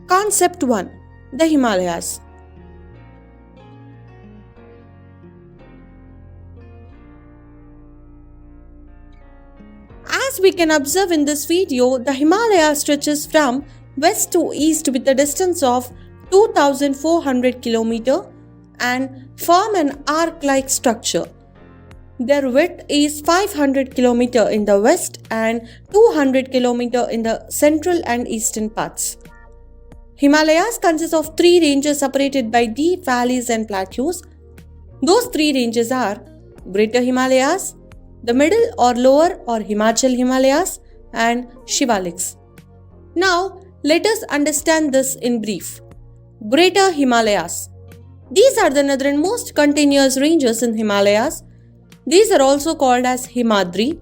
Concept 1. The Himalayas. As we can observe in this video, the Himalaya stretches from west to east with a distance of 2400 km and form an arc-like structure. Their width is 500 km in the west and 200 km in the central and eastern parts. Himalayas consist of three ranges separated by deep valleys and plateaus. Those three ranges are Greater Himalayas, the Middle or Lower or Himachal Himalayas, and Shivaliks. Now, let us understand this in brief. Greater Himalayas. These are the northernmost continuous ranges in Himalayas. These are also called as Himadri.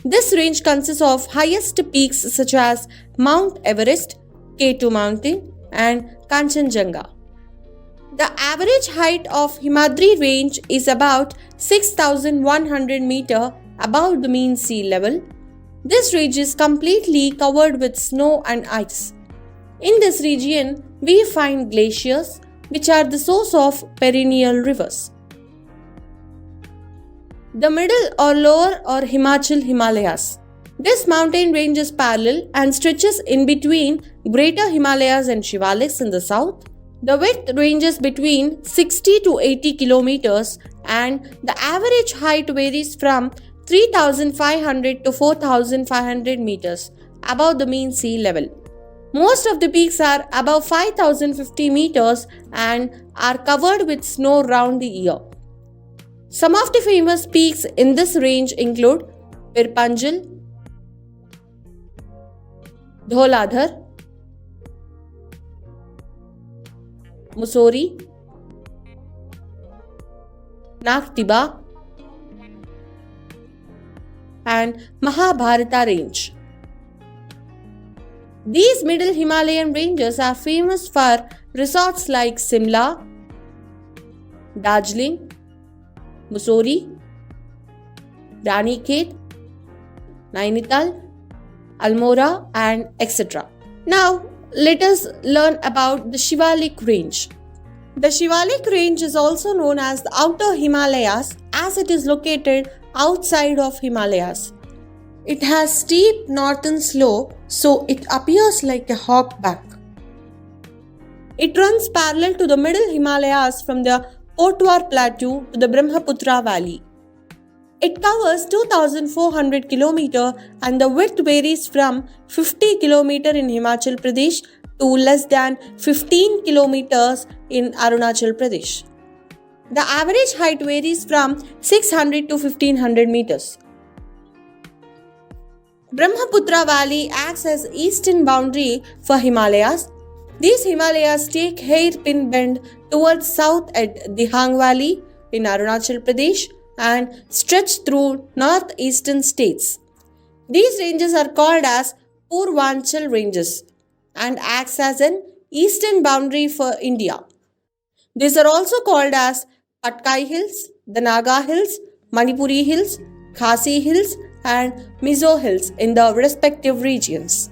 This range consists of highest peaks such as Mount Everest, K2 mountain, and Kanchenjunga. The average height of Himadri range is about 6,100 meter above the mean sea level. This range is completely covered with snow and ice. In this region, we find glaciers, which are the source of perennial rivers. The Middle or Lower or Himachal Himalayas. This mountain range is parallel and stretches in between Greater Himalayas and Shivaliks in the south. The width ranges between 60 to 80 kilometers and the average height varies from 3,500 to 4,500 meters above the mean sea level. Most of the peaks are above 5,050 meters and are covered with snow round the year. Some of the famous peaks in this range include Pirpanjal, Dhauladhar, Mussoorie, Nagtiba, and Mahabharata range. These middle Himalayan ranges are famous for resorts like Simla, Darjeeling, Mussoorie, Ranikhet, Nainital, Almora, and etc. Now, let us learn about the Shivalik range. The Shivalik range is also known as the Outer Himalayas as it is located outside of Himalayas. It has steep northern slope, so it appears like a hawk back. It runs parallel to the Middle Himalayas from the Potwar Plateau to the Brahmaputra Valley. It covers 2,400 km and the width varies from 50 km in Himachal Pradesh to less than 15 km in Arunachal Pradesh. The average height varies from 600 to 1500 meters. Brahmaputra Valley acts as eastern boundary for Himalayas. These Himalayas take hairpin bend towards south at Dihang Valley in Arunachal Pradesh and stretch through northeastern states. These ranges are called as Purvanchal ranges and acts as an eastern boundary for India. These are also called as Patkai Hills, the Naga Hills, Manipuri Hills, Khasi Hills, and Mizo Hills in the respective regions.